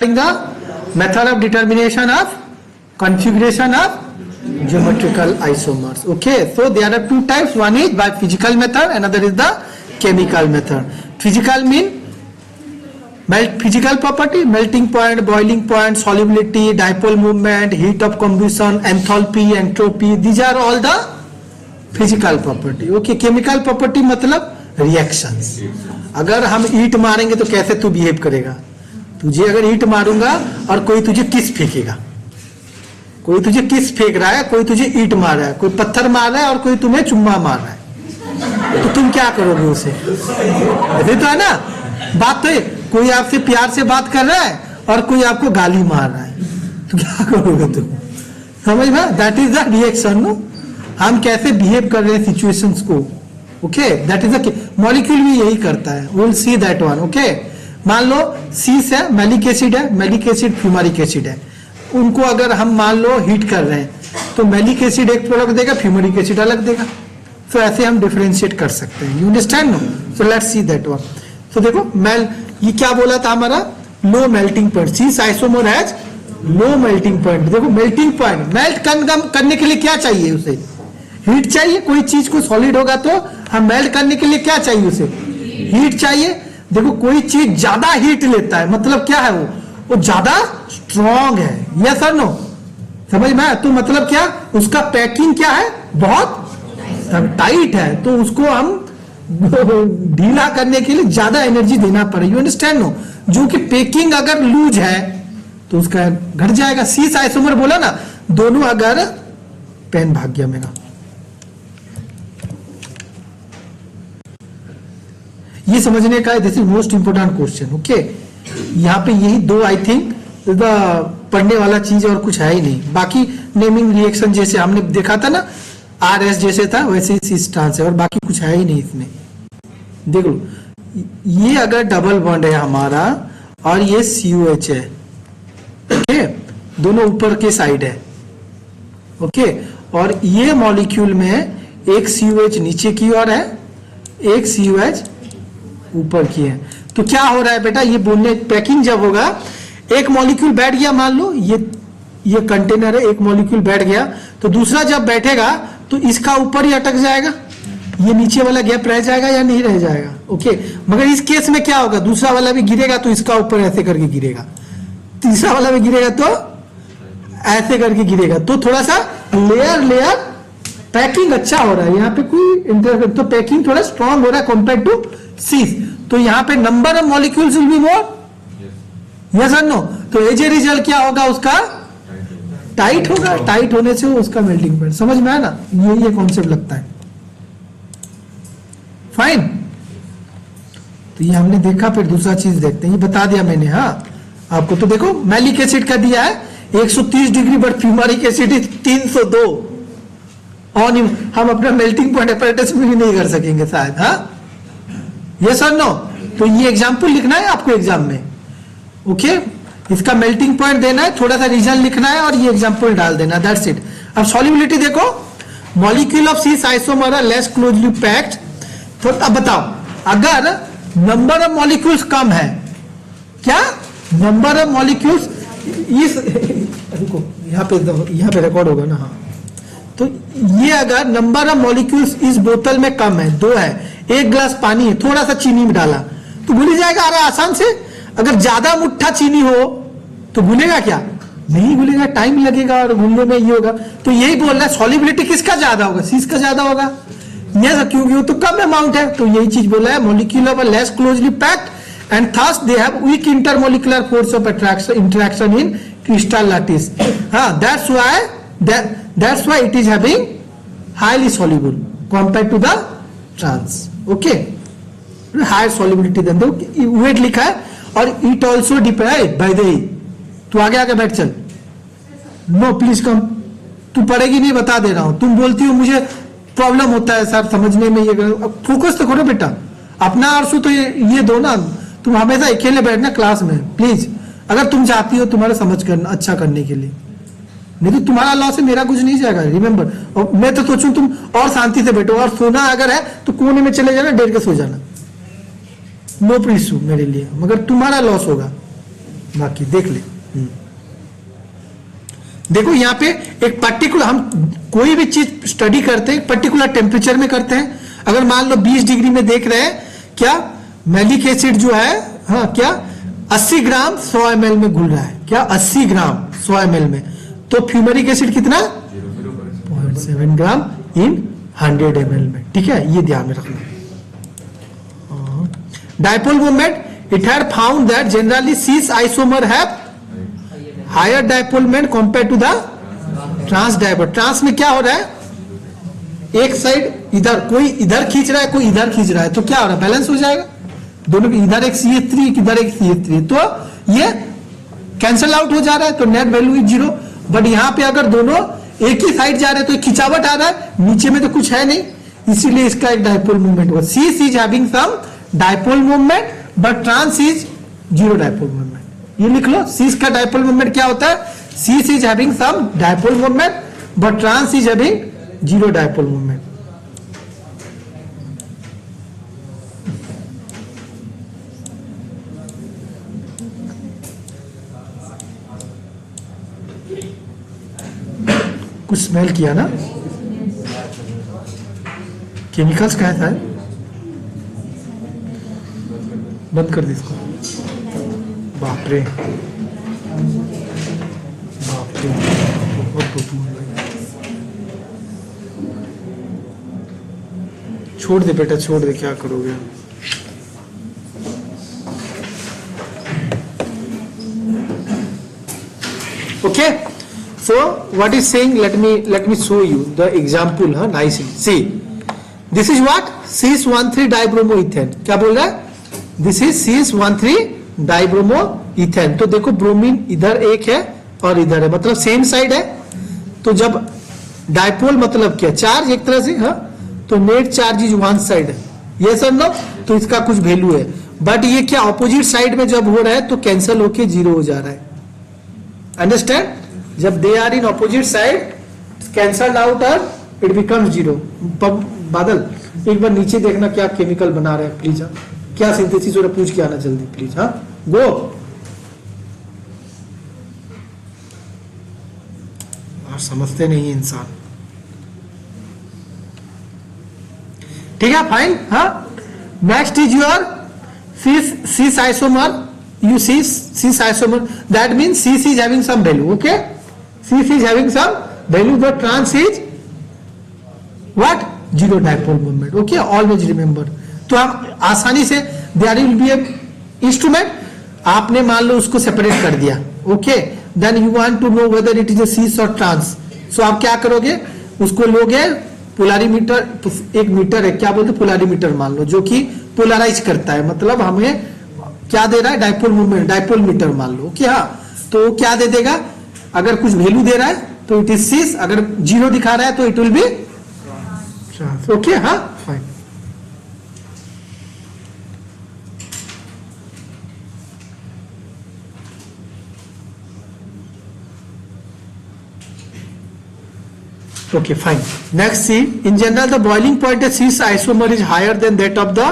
the method of determination of configuration of geometrical isomers. Okay, so there are two types. One is by physical method, another is the chemical method. Physical mean physical property, melting point, boiling point, solubility, dipole movement, heat of combustion, enthalpy, entropy. These are all the physical property. Okay, chemical property मतलब reactions. अगर हम ईंट मारेंगे तो कैसे तू behave करेगा? तुझे अगर ईंट मारूंगा और कोई तुझे किस फेंकेगा, कोई तुझे किस फेंक रहा है, कोई तुझे ईंट मार रहा है, कोई पत्थर मार रहा है और कोई तुम्हें चुम्मा मार रहा है, तो तुम क्या करोगे उसे? ऐसे तो है ना बात। तो कोई आपसे प्यार से बात कर रहा है और कोई आपको गाली मार रहा है, तो क्या करोगे तुम? समझ में? That is the reaction. No, हम कैसे बिहेव कर रहे हैं सिचुएशंस को। Okay, that is the molecule भी यही करता है। Will see that one. Okay, मान लो सीस है, मैलिक एसिड है, मैलिक एसिड फ्यूमारिक एसिड है। उनको अगर हम मान लो हीट कर रहे हैं तो मैलिक एसिड एक प्रोडक्ट देगा, फ्यूमारिक एसिड अलग देगा। तो ऐसे हम डिफरेंशिएट कर सकते हैं। You understand? No, so let's see that one. तो देखो ये क्या बोला था हमारा? Low melting point. Cis isomer has low melting point. देखो मेल्टिंग पॉइंट, मेल्ट करने के लिए क्या चाहिए उसे? हीट चाहिए। कोई चीज को सॉलिड होगा तो हम मेल्ट करने के लिए क्या चाहिए उसे? हीट चाहिए। देखो कोई चीज ज्यादा हीट लेता है मतलब क्या है? वो ज्यादा स्ट्रॉन्ग है। यस और नो? समझ में? तो मतलब क्या, उसका पैकिंग क्या है? बहुत टाइट है, तो उसको हम ढीला करने के लिए ज्यादा एनर्जी देना पड़े। You understand? नो, जो कि पैकिंग अगर लूज है तो उसका घट जाएगा। सीस आइसोमर बोला ना, दोनों अगर पेन भाग गया मेरा, ये समझने का है। This is most important question. Okay, यहाँ पे यही दो आई थिंक पढ़ने वाला चीज और कुछ है ही नहीं। बाकी नेमिंग रिएक्शन जैसे हमने देखा था ना, RS जैसे था वैसे ही सीस ट्रांस है, और बाकी कुछ है ही नहीं इसमें। देख लो, ये अगर डबल बॉन्ड है हमारा और ये COH है, ओके, दोनों ऊपर के साइड है, ओके, और ये मॉलिक्यूल में एक COH नीचे की ओर है, एक COH ऊपर की है। तो क्या हो रहा है बेटा? ये बोलने पैकिंग जब होगा, एक मॉलिक्यूल बैठ गया, मान लो ये कंटेनर है, एक मॉलिक्यूल बैठ गया, तो दूसरा जब बैठेगा तो इसका ऊपर ही अटक जाएगा, ये नीचे वाला गैप रह जाएगा या नहीं रह जाएगा? ओके, मगर इस केस में क्या होगा? दूसरा वाला भी गिरेगा तो इसका ऊपर ऐसे करके गिरेगा, तीसरा वाला भी गिरेगा तो ऐसे करके गिरेगा। तो थोड़ा सा लेयर पैकिंग अच्छा हो रहा है यहाँ पे, कोई तो पैकिंग थोड़ा स्ट्रॉन्ग हो रहा है कंपेयर टू सीस। तो यहाँ पे number of molecules will be more. Yes और नो? तो एज ए रिजल्ट क्या होगा? उसका टाइट होगा। टाइट होने से उसका मेल्टिंग पॉइंट। समझ में आया ना? ये कॉन्सेप्ट लगता है। फाइन, तो ये हमने देखा। फिर दूसरा चीज देखते हैं, ये बता दिया मैंने हाँ आपको। तो देखो मैलिक एसिड का दिया है 130 डिग्री, बट फ्यूमारिक एसिड 302 ऑन। हम अपना मेल्टिंग पॉइंट अपैरेटस में भी नहीं कर सकेंगे शायद। हाँ, यस और नो? तो ये एग्जाम्पल लिखना है आपको एग्जाम में। ओके, इसका मेल्टिंग पॉइंट देना है, थोड़ा सा रीजन लिखना है और ये एग्जाम्पल डाल देना, दैट्स इट। अब सॉल्युबिलिटी देखो, molecule of cis isomer are less closely packed. तो अब बताओ, अगर नंबर ऑफ मॉलिक्यूल्स कम है, क्या नंबर ऑफ मॉलिक्यूल्स इस यहाँ पे रिकॉर्ड होगा ना? हाँ, तो ये अगर नंबर ऑफ मॉलिक्यूल्स इस बोतल में कम है, 2 है, 1 ग्लास पानी है, थोड़ा सा चीनी में डाला तो घुल जाएगा अरे आसान से। अगर ज्यादा मुट्ठा चीनी हो तो घुलेगा क्या? नहीं घुलेगा, टाइम लगेगा और घुलने में ये होगा। तो यही बोल रहा है, सॉल्युबिलिटी किसका ज्यादा होगा? सीस का ज्यादा होगा। यस, क्योंकि वो तो कम अमाउंट है। तो यही चीज बोला है, molecule are less closely packed and thus they have weak intermolecular force of interaction in crystal lattice. हाँ, that's why it is having highly soluble compared to the trans. Okay, higher solubility than the weight लिखा है, और it also depends by the। तू आगे बैठ चल। No please come, तू पढ़ेगी नहीं, बता दे रहा हूं। तुम बोलती हो मुझे प्रॉब्लम होता है सर समझने में, ये फोकस तो करो बेटा अपना। आरसू तो ये दो ना, तुम हमेशा अकेले बैठना क्लास में प्लीज, अगर तुम चाहती हो तुम्हारा समझ करना अच्छा करने के लिए। नहीं तो तुम्हारा लॉस है, मेरा कुछ नहीं जाएगा। रिमेंबर, और मैं तो सोचूं तुम और शांति से बैठो, और सोना अगर है तो कोने में चले जाना, 1:30 के सो जाना, नो इशू मेरे लिए, मगर तुम्हारा लॉस होगा। बाकी देख ले। देखो यहाँ पे एक पर्टिकुलर, हम कोई भी चीज स्टडी करते हैं पर्टिकुलर टेम्परेचर में करते हैं। अगर मान लो 20 डिग्री में देख रहे हैं, क्या मैलिक एसिड जो है, हाँ क्या 80 ग्राम 100 ml में घुल रहा है, क्या 80 ग्राम 100 ml में, तो फ्यूमरिक एसिड कितना 0.7 ग्राम इन 100 ml में। ठीक है, ये ध्यान में रखना। Dipole moment, it had found that generally cis isomer have higher dipole moment compared to the trans dipole। Trans में क्या हो रहा है, एक साइड इधर, कोई इधर खींच रहा है, कोई इधर खींच रहा है, तो क्या हो रहा है, बैलेंस हो जाएगा दोनों, इधर एक CH3 इधर एक CH3, तो ये कैंसल आउट हो जा रहा है, तो नेट वैल्यू इज 0। बट यहाँ पे अगर दोनों एक ही साइड जा रहे हैं तो खिंचावट आ रहा है, नीचे में तो कुछ है नहीं, इसीलिए इसका एक डाइपोल मूवमेंट होगा। cis is having some dipole movement but trans is 0 dipole movement. ये लिख लो, cis का डाइपोल मूवमेंट क्या होता है, cis is having some dipole movement but trans is having 0 dipole movement. कुछ स्मेल किया ना, केमिकल्स का है, बंद कर दी इसको। बाप रे बाप रे, बहुत छोड़ दे बेटा, छोड़ दे, क्या करोगे। Okay, so what is saying, let me show you the example, nicely। see, this is what, cis-1,3 dibromoethane। क्या बोल रहा है, this is cis-1,3 dibromoethane। तो देखो ब्रोमीन इधर एक है और इधर है, मतलब सेम साइड है। तो जब डाइपोल मतलब क्या, चार्ज एक तरह से, तो net charge is one side है, ये सर नो, तो इसका कुछ वैल्यू है। बट ये क्या ऑपोजिट साइड में जब हो रहा है तो कैंसिल होके 0 हो जा रहा है। अंडरस्टैंड, जब they are in opposite side cancelled out और इट बिकम्स 0। बादल एक बार नीचे देखना क्या केमिकल बना रहे हैं प्लीज, क्या सिंथेसिस हो रहा है, पूछ के आना जल्दी प्लीज। हाँ गो, और समझते नहीं है इंसान। ठीक है, फाइन। हाँ, next is your cis isomer। you see cis isomer, that means cis is having some value, okay, cis is having some value, the trans is what, 0 dipole moment, okay, always remember। तो हम आसानी से, there will be a instrument, आपने मान लो उसको separate कर दिया, okay, then you want to know whether it is a cis or trans, so आप क्या करोगे, उसको लोगे पोलारीमीटर, एक मीटर है, क्या बोलते, पोलारीमीटर मान लो, जो कि पोलराइज करता है, मतलब हमें क्या दे रहा है, डाइपोल मूवमेंट, डाइपोल मीटर मान लो, क्या, तो क्या दे देगा, अगर कुछ वैल्यू दे रहा है तो इट इज cis, अगर 0 दिखा रहा है तो it will be trans. Okay, हाँ fine. Okay, fine. Next, see, in general, the boiling point of cis isomer is higher than that of the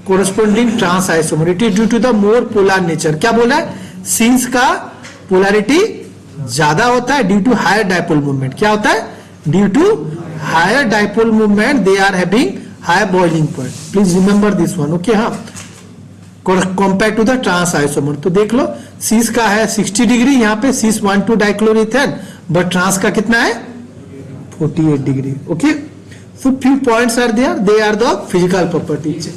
corresponding trans isomer. It is due to the more polar nature. क्या बोला है, cis का polarity ज्यादा होता है due to higher dipole movement. क्या होता है, due to higher dipole movement they are having higher boiling point. Please remember this one, okay. हाँ, compare to the trans isomer, तो देख लो cis का है 60 डिग्री, यहाँ पे cis-1,2 डाइक्लोरोइथेन, बट ट्रांस का कितना है 48 degree. Okay, so few points are there, they are the physical properties.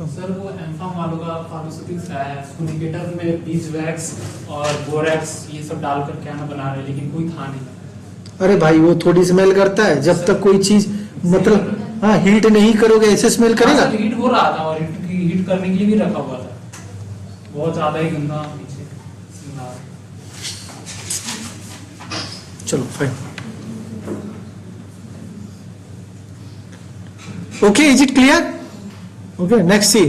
Sir वो एम्फाम वालों का फार्मास्यूटिक्स का है, उसको इंडिकेटर में बीजवैक्स और बोरेक्स ये सब डालकर क्या ना बना रहे, लेकिन कोई था नहीं। अरे भाई वो थोड़ी स्मेल करता है, जब तक कोई चीज मतलब हाँ हीट नहीं करोगे ऐसे स्मेल करेगा। हीट हो रहा था और हीट करने के लिए भी रखा हुआ था, बहुत ज्यादा ही गंदा पीछे। चलो fine, okay, is it clear? Okay, next see,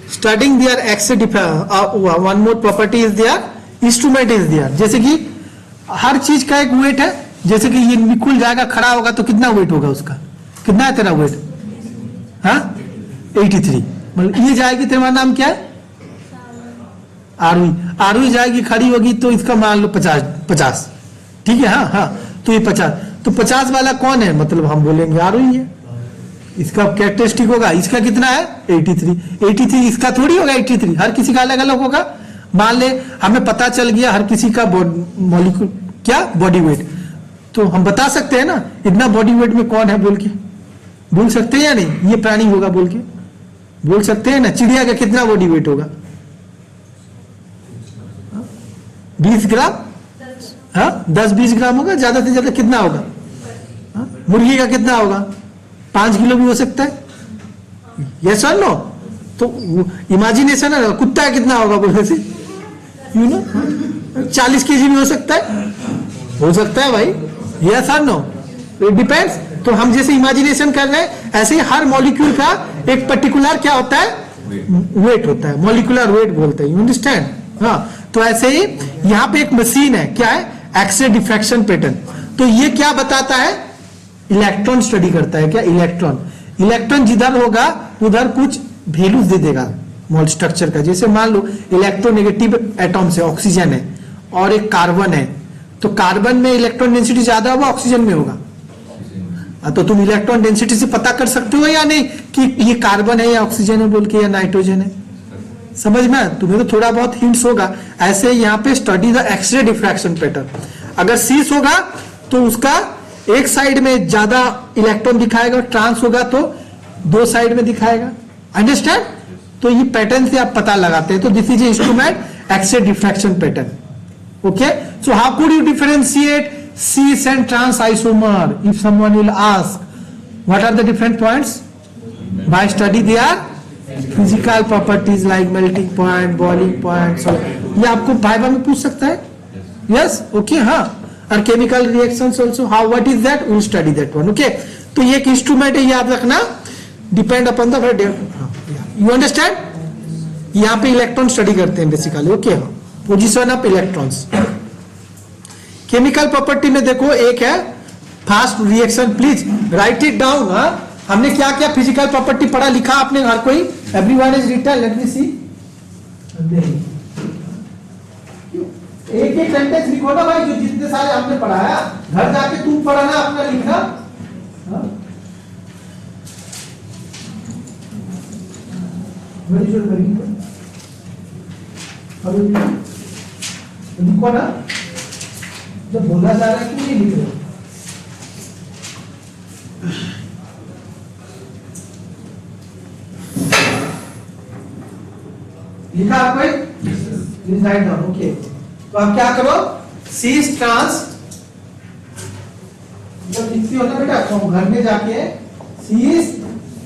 studying their X one more property is their instrument is there। जैसे कि हर चीज का एक वेट है, जैसे कि ये निकुल जाएगा, खड़ा होगा तो कितना वेट होगा उसका, कितना है तेरा वेट, हाँ 83, मतलब ये जाएगी, तेरा नाम क्या है आरवी। आरोही जाएगी खड़ी होगी तो इसका मान लो 50, ठीक है, हाँ, तो ये 50, तो 50 वाला कौन है, मतलब हम बोलेंगे आरोही है। इसका कैरेक्टरिस्टिक होगा, इसका कितना है 83, इसका थोड़ी होगा 83, हर किसी का अलग अलग होगा। मान ले हमें पता चल गया हर किसी का मॉलिक्यूल क्या बॉडी वेट, तो हम बता सकते हैं ना इतना बॉडी वेट में कौन है बोल के, बोल सकते हैं या नहीं, ये प्राणी होगा बोल के बोल सकते हैं ना। चिड़िया का कितना बॉडी वेट होगा, 20 ग्राम, हाँ 10-20 ग्राम होगा, ज्यादा से ज्यादा कितना होगा। मुर्गी का कितना होगा, 5 किलो भी हो सकता है, यस और नो। तो इमेजिनेशन है, कुत्ता का कितना होगा बोलने से, यू नो 40 केजी भी हो सकता है भाई, यस और नो, इट डिपेंड्स। तो हम जैसे इमेजिनेशन कर रहे हैं ऐसे ही हर मॉलिक्यूल का एक पर्टिकुलर क्या होता है, वेट होता है, मॉलिक्यूलर वेट बोलते हैं, यू अंडरस्टैंड। हाँ, तो ऐसे ही यहाँ पे एक मशीन है, क्या है, एक्स-रे डिफ्रैक्शन पैटर्न। तो ये क्या बताता है, इलेक्ट्रॉन स्टडी करता है, क्या, इलेक्ट्रॉन जिधर होगा उधर कुछ वैल्यूज दे देगा मॉल स्ट्रक्चर का। जैसे मान लो इलेक्ट्रोनेगेटिव एटॉम्स है, ऑक्सीजन है और एक कार्बन है, तो कार्बन में इलेक्ट्रॉन डेंसिटी ज्यादा होगा, ऑक्सीजन में होगा। तो तुम इलेक्ट्रॉन डेंसिटी से पता कर सकते हो या नहीं कि ये कार्बन है या ऑक्सीजन है बोल के, या नाइट्रोजन है, समझ में, तुम्हें तो थोड़ा बहुत हिंट्स होगा। ऐसे यहाँ पे study the x-ray diffraction pattern, अगर सीस होगा तो उसका एक साइड में ज्यादा इलेक्ट्रॉन दिखाएगा, ट्रांस होगा तो 2 साइड में दिखाएगा, अंडरस्टैंड। तो ये पैटर्न से आप पता लगाते हैं। तो this is instrument x-ray diffraction pattern, okay. So how could you differentiate cis and trans isomer? If someone will ask, what are the different points? By study their physical properties like melting point, boiling point. So ये आपको viva में पूछ सकता है, yes, okay, हाँ। और chemical reactions also, how, what is that? We'll study that one, okay. तो ये एक इंस्ट्रूमेंट है, याद रखना, depend upon the you understand? यहाँ पे इलेक्ट्रॉन स्टडी करते हैं basically, okay, position of electrons. Chemical property में देखो एक है fast reaction, please right it down. हमने क्या क्या फिजिकल प्रॉपर्टी पढ़ा, लिखा आपने हर कोई, everyone is written, let me see. एक एक सेंटेंस लिखो ना भाई, जो जितने सारे हमने पढ़ाया, घर जाके तुम पढ़ना, अपना लिखना। लिखो ना, जब बोला जा रहा है क्यों नहीं लिख रहे, लिखा आपको, प्लीज राइट डाउन, ओके। तो आप क्या करो, सीस ट्रांस, जब लिखती हो ना बेटा, तो घर में जाके सीस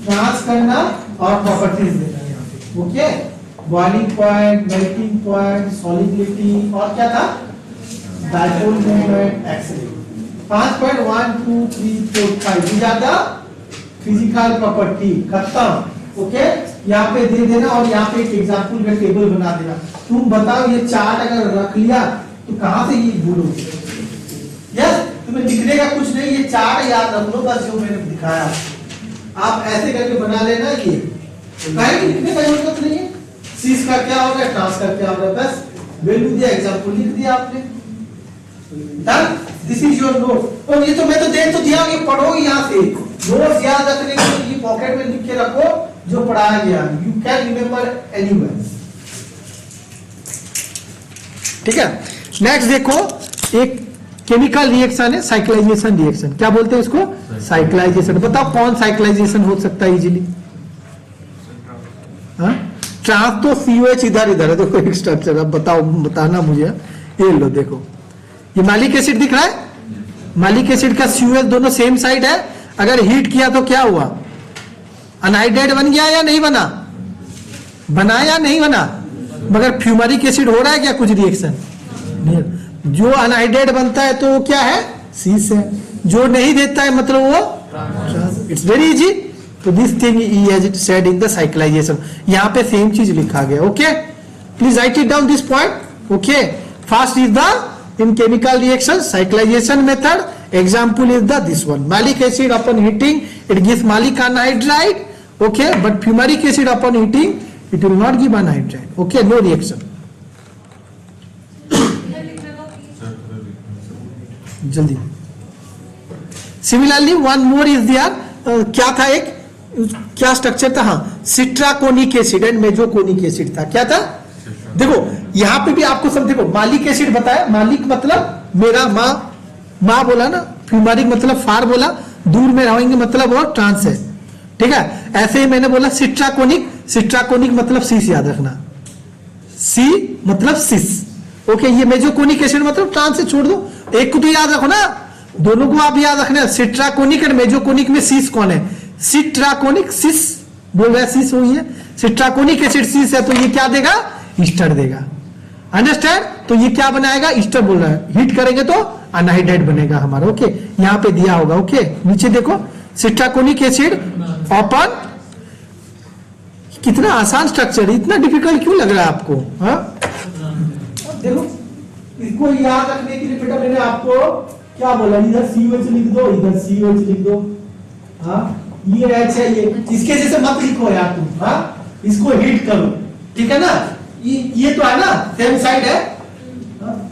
ट्रांस करना और प्रॉपर्टीज देना यहाँ पे, okay. Boiling point, melting point, solubility, और क्या था, डायपोल मोमेंट, एक्स-रे। 5 पॉइंट 1 2 3 4 5 दी जाता फिजिकल प्रॉपर्टी, खत्म, ओके। यहाँ पे दे देना और यहाँ पे एक एग्जांपल का टेबल बना देना। तुम बताओ ये चार्ट अगर रख लिया तो कहां से ये भूलोगे, यस, तुम्हें लिखने का कुछ नहीं, ये चार्ट याद रख लो बस, जो मैंने दिखाया आप ऐसे करके बना लेना। ये कहीं लिखने का जरूरत नहीं है, सीस का क्या होगा, ट्रांस का क्या होगा, बस वैल्यू दिया, एग्जांपल लिख दिया आपने, done. This is your note. और ये तो मैं तो देख तो दिया, ये पढ़ो यहाँ से, नोट्स याद रखने के लिए ये पॉकेट में लिख के रखो जो पढ़ाया गया, यू कैन रिमेंबर एनीवेयर, ठीक है। नेक्स्ट देखो, एक केमिकल रिएक्शन है साइक्लाइजेशन रिएक्शन, क्या बोलते हैं इसको, साइक्लाइजेशन। बताओ कौन साइक्लाइजेशन हो सकता है इजीली, ट्रांस तो COH इधर इधर है, देखो एक स्ट्रक्चर, अब बताओ, बताना मुझे, ये लो देखो, ये मालिक एसिड दिख रहा है, मालिक एसिड का COH दोनों सेम साइड है, अगर हीट किया तो क्या हुआ, अनहाइड्रेट बन गया या नहीं बना, बना या नहीं बना, मगर फ्यूमरिक एसिड हो रहा है क्या कुछ रिएक्शन नहीं। जो अनहाइड्रेट बनता है तो वो क्या है, सीस है, जो नहीं देता है मतलब वो, इट्स वेरी इजी। तो this thing is said in the cyclisation, यहाँ पे सेम चीज लिखा गया, okay. Please right it down this point, okay. First is the in chemical reaction cyclization method, example is the this one, malic acid upon heating it gives malic anhydride, okay, but fumaric acid upon heating it will not give anhydride, okay, no reaction, जल्दी। Similarly one more is दियर, क्या था एक, क्या structure था, हाँ सिट्राकोनिक acid and मेजोकोनिक acid था। क्या था? देखो यहां पे भी आपको सब, देखो मालिक एसिड बताया, मालिक मतलब मेरा, माँ बोला ना, फ्यूमारिक मतलब फार बोला, दूर में रहेंगे मतलब वो ट्रांस है, ठीक है। ऐसे ही मैंने बोला सिट्राकोनिक, सिट्राकोनिक मतलब सीस याद रखना, सी मतलब सिस, ओके। ये मेजोकोनिक एसिड मतलब ट्रांस से छोड़ दो, एक को तो याद रखो ना, दोनों को आप याद रखना। सिट्राकोनिक एंड मेजोकोनिक में सीस कौन है? सिट्राकोनिक सिस बोल रहा है, सिस हुई है, सिट्राकोनिक एसिड सिस है, तो ये क्या देगा? ईस्टर देगा, अंडरस्टैंड। तो ये क्या बनाएगा? ईस्टर बोल रहा है, हीट करेंगे तो अनहाइड्रेट बनेगा हमारा, ओके। यहां पे दिया होगा, ओके। नीचे देखो सिट्राकोनिक एसिड ओपन, कितना आसान स्ट्रक्चर, इतना डिफिकल्ट क्यों लग रहा है आपको? हाँ देखो, इसको याद रखने के लिए बेटा मैंने आपको क्या बोला, इधर COH लिख दो, इधर COH लिख दो, हाँ ये H है, ये इसके जैसे मत लिखो यार तुम, हाँ इसको हिट करो, ठीक है ना। ये तो है ना, सेम साइड है,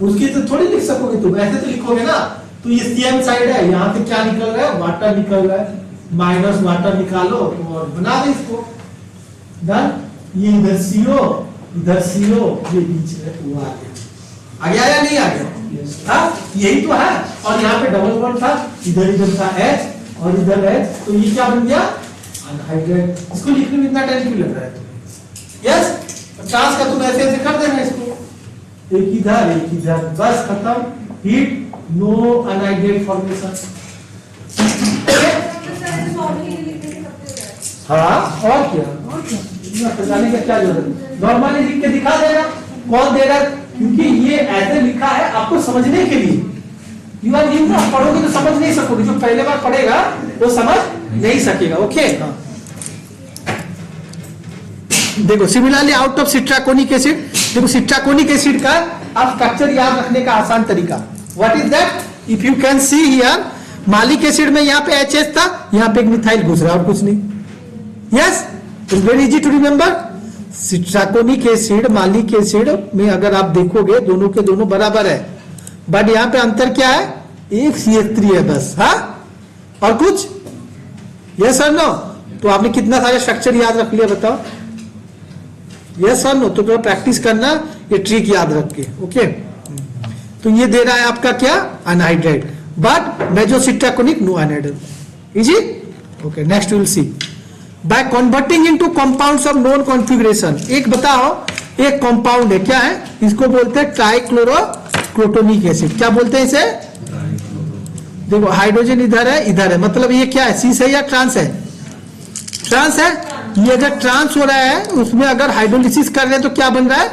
उसकी तो थोड़ी लिख सकोगे तुम, ऐसे तो लिखोगे ना। तो ये सेम साइड है, यहाँ से क्या निकल रहा है? वाटर निकल रहा है, माइनस वाटर निकालो और बना दो इसको, डन। ये इधर CO, इधर CO, ये बीच में वो आ गया या नहीं आ गया? हाँ यही तो है। और यहाँ पे डबल बॉन्ड था, इधर था H और इधर H, तो ये क्या बन गया? अनहाइड्रेट। इसको लिखने में इतना टाइम क्यों लग रहा है तुम्हें? यस, 50 का तुम ऐसे कर देना इसको, एक इधर, बस खत्म। Heat, no anhydrate formation. हाँ और क्या जाने का क्या जरूरत? नॉर्मली लिख के दिखा देना, कौन दे रहा है, क्योंकि ये ऐसे लिखा है आपको समझने के लिए। यू आर न्यू, आप पढ़ोगे तो समझ नहीं सकोगे, जो पहले बार पढ़ेगा वो समझ नहीं सकेगा, ओके। देखो सिमिलरली आउट ऑफ सिट्राकोनिक एसिड, देखो सिट्राकोनिक एसिड का आप स्ट्रक्चर याद रखने का आसान तरीका, what is that? If you can see here, मालिक एसिड में यहाँ पे HH था, यहाँ पे एक मिथाइल घुस रहा और कुछ नहीं। Yes, it's very easy to remember. Citraconic acid maleic acid में अगर आप देखोगे दोनों के दोनों बराबर है, बट यहाँ पे अंतर क्या है? एक CH3 है बस, हाँ और कुछ? यस और नो? तो आपने कितना सारे स्ट्रक्चर याद रख लिया बताओ? यस और नो? तो थोड़ा प्रैक्टिस करना, ये ट्रिक याद रख के, ओके। तो ये दे रहा है आपका क्या? Anhydrate, but mesocitraconic no anhydrate, easy, okay. Next will see by converting into compounds of known configuration. एक बताओ, एक कंपाउंड है, क्या है? इसको बोलते हैं ट्राइक्लोरोक्रोटोनिक एसिड। क्या बोलते हैं इसे? देखो हाइड्रोजन इधर है, मतलब ये क्या है? सीस है या ट्रांस है? ट्रांस है। ये अगर ट्रांस हो रहा है, उसमें अगर हाइड्रोलिसिस कर रहे हैं तो क्या बन रहा है?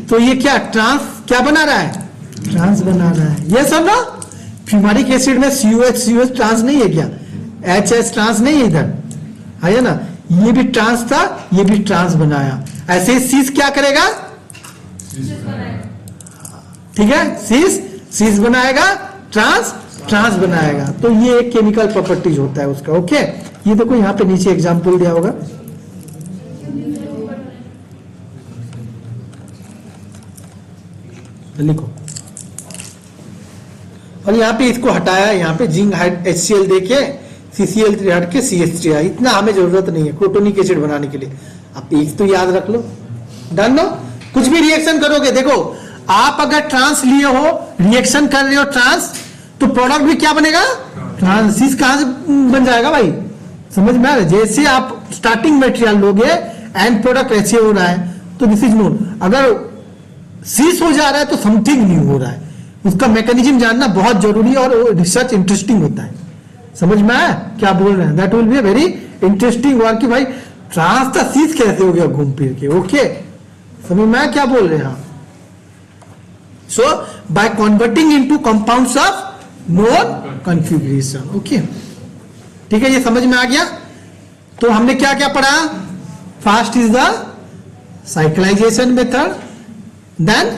तो ये क्या ट्रांस क्या बना रहा है? ट्रांस बना रहा है। ये सब ना फ्यूमारिक एसिड में COH ट्रांस नहीं है क्या? HH ट्रांस नहीं है इधर, है ना? ये भी ट्रांस था, ये भी ट्रांस बनाया। ऐसे सीस क्या करेगा? ठीक है, सीस बनाएगा, ट्रांस बनाएगा। तो ये एक केमिकल प्रॉपर्टीज होता है उसका, ओके। ये देखो यहाँ पे नीचे एग्जांपल दिया होगा, लिखो। और यहाँ पे इसको हटाया, यहाँ पे जिंक HCl देके CCl3 हट के CH3 आया। इतना हमें जरूरत नहीं है क्रोटोनिक एसिड बनाने के लिए। आप एक तो याद रख लो, डन नो। कुछ भी रिएक्शन करोगे, देखो आप अगर ट्रांस लिए हो, रिएक्शन कर रहे हो ट्रांस, तो प्रोडक्ट भी क्या बनेगा? ट्रांस। सीस कहां से बन जाएगा भाई? समझ में आ रहा है? जैसे आप स्टार्टिंग मटेरियल लोगे, एंड प्रोडक्ट ऐसे हो रहा है, तो दिस इज नोन। अगर सीस हो जा रहा है तो समथिंग न्यू हो रहा है। उसका मैकेनिज्म जानना बहुत जरूरी है और रिसर्च इंटरेस्टिंग होता है। समझ में आया क्या बोल रहे हैं? That will be a very interesting work कि भाई ट्रांस का सीस कैसे हो गया घूम फिर के, ओके। समझ में आया क्या बोल रहे हैं? So by converting into compounds of known configuration, okay. ठीक है, ये समझ में आ गया। तो हमने क्या क्या पढ़ा? First is the cyclization method, then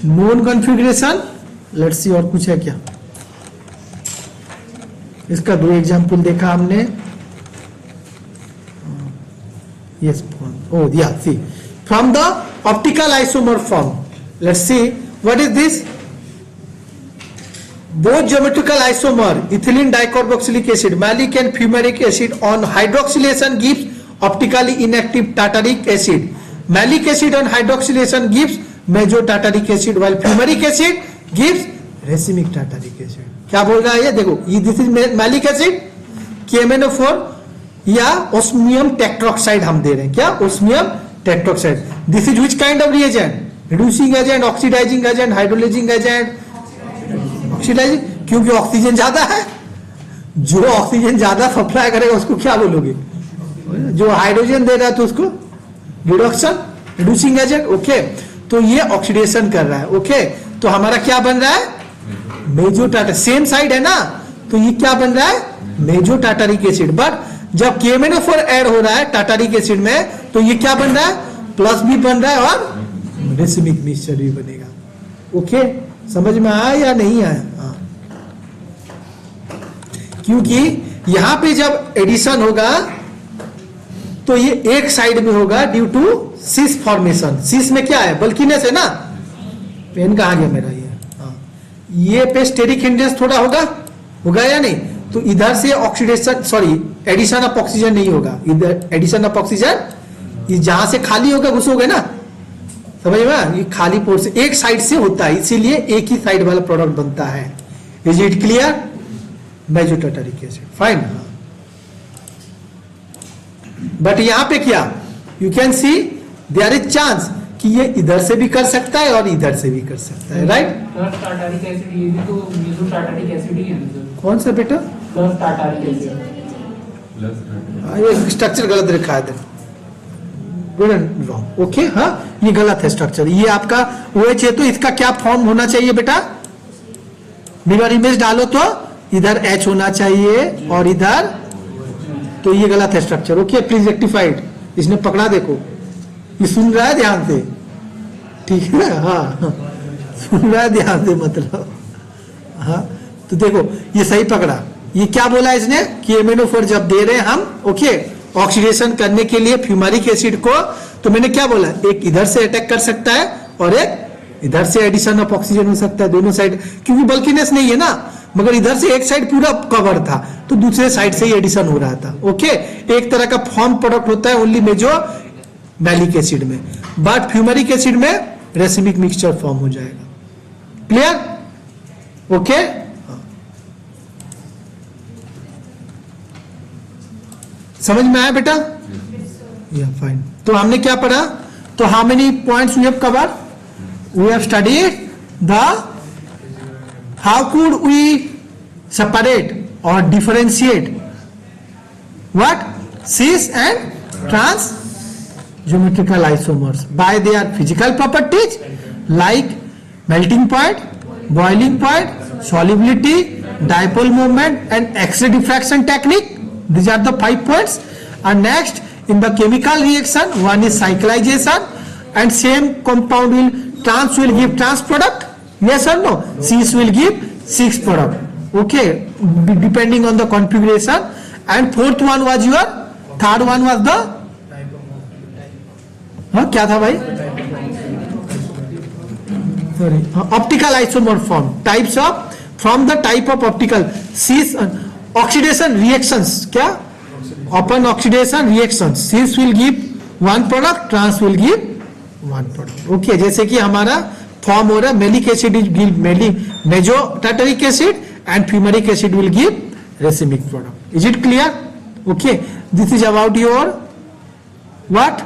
known configuration. Let's see और कुछ है क्या? इसका 2 एग्जांपल देखा हमने। Yes, oh yeah, see from the optical isomer form, let's see what is this both geometrical isomer ethylene dicarboxylic acid, malic and fumaric acid on hydroxylation gives optically inactive tartaric acid. Malic acid on hydroxylation gives mesotartaric acid, while fumaric acid gives racemic tartaric acid. क्या बोल रहा है ये देखो, ये this is malic acid KMnO4 या osmium tetroxide हम दे रहे हैं, क्या osmium tetroxide. This is which kind of reagent? Reducing agent, oxidizing agent, hydrolyzing agent. Oxidizing, क्योंकि ऑक्सीजन ज्यादा है. जो ऑक्सीजन ज्यादा सप्लाई करेगा उसको क्या बोलोगे? जो हाइड्रोजन दे रहा है तो उसको रिडक्शन, रिड्यूसिंग एजेंट. ओके, तो ये ऑक्सीडेशन कर रहा है. ओके, तो हमारा क्या बन रहा है? मेजोटार्टरिक. सेम साइड है ना, तो ये क्या बन रहा है? मेजोटार्टरिक एसिड. बट जब KMnO4 ऐड हो रहा है टार्टरिक एसिड में, तो ये क्या बन रहा है? प्लस भी बन रहा है और रेसिमिक मिक्सचर भी बनेगा. ओके, समझ में आया या नहीं आया? हाँ, क्योंकि यहां पे जब एडिशन होगा तो ये एक साइड में होगा ड्यू टू सिस फॉर्मेशन. सिस में क्या है? बल्कीनेस है ना. पेन कहां गया मेरा? ये हाँ, ये पे स्टेरिक हिंड्रेंस थोड़ा होगा या नहीं? तो इधर से oxidation, sorry addition of oxygen नहीं होगा. इधर एडिशन ऑफ ऑक्सीजन, ये जहां से खाली होगा घुसोगे ना, समझ में? ये खाली पोर्ट से एक साइड से होता है, इसीलिए एक ही साइड वाला प्रोडक्ट बनता है. Is it clear? Mesotartaric acid. Fine. But यहां पे क्या, you can see there is chance कि ये इधर से भी कर सकता है और इधर से भी कर सकता है. राइट? टार्टरिक एसिड ये भी तो मेसोटार्टरिक एसिड ही है. कौन सा बेटा? Tartaric acid. ये स्ट्रक्चर गलत रखा है. रॉन्ग. ओके, हाँ, ये गलत है स्ट्रक्चर. ये आपका OH है तो इसका क्या फॉर्म होना चाहिए बेटा? मिरर इमेज डालो तो इधर H होना चाहिए और इधर, तो ये गलत है स्ट्रक्चर. Okay, please rectified. इसने पकड़ा, देखो ये सुन रहा है ध्यान से, ठीक है? हाँ, सुन रहा है ध्यान से, मतलब हाँ. तो देखो ये सही पकड़ा. ये क्या बोला इसने? KMnO4 जब दे रहे हैं हम, ओके, ऑक्सीडेशन करने के लिए फ्यूमारिक एसिड को, तो मैंने क्या बोला? एक इधर से अटैक कर सकता है और एक इधर से एडिशन ऑफ ऑक्सीजन हो सकता है. दोनों साइड, क्योंकि बल्कीनेस नहीं है ना, मगर इधर से एक साइड पूरा कवर था तो दूसरे साइड से ही एडिशन हो रहा था. ओके, एक तरह का फॉर्म प्रोडक्ट होता है ओनली मेजो मैलिक एसिड में, बट फ्यूमरिक एसिड में रेसिमिक मिक्सचर फॉर्म हो जाएगा. क्लियर? ओके, समझ में आया बेटा? या फाइन. तो हमने क्या पढ़ा? तो how many points we have covered? We have studied the how could we separate और differentiate what cis and trans geometrical isomers by their physical properties like melting point, boiling point, solubility, dipole moment and X-ray diffraction technique. These are the 5 points. And next, in the chemical reaction, one is cyclization, and same compound will give trans product. Yes or no? Cis will give cis product. Okay, depending on the configuration. And fourth one was your, third one was the, हाँ क्या था भाई? Sorry, optical isomer form. Types of, from the type of optical cis. Oxidation reactions, क्या? Open oxidation reactions. Cis will give one product, trans will give one product. Okay, जैसे कि हमारा form हो रहा है, malic acid will give mesotartaric acid and fumaric acid will give racemic product. Is it clear? Okay, this is about your what?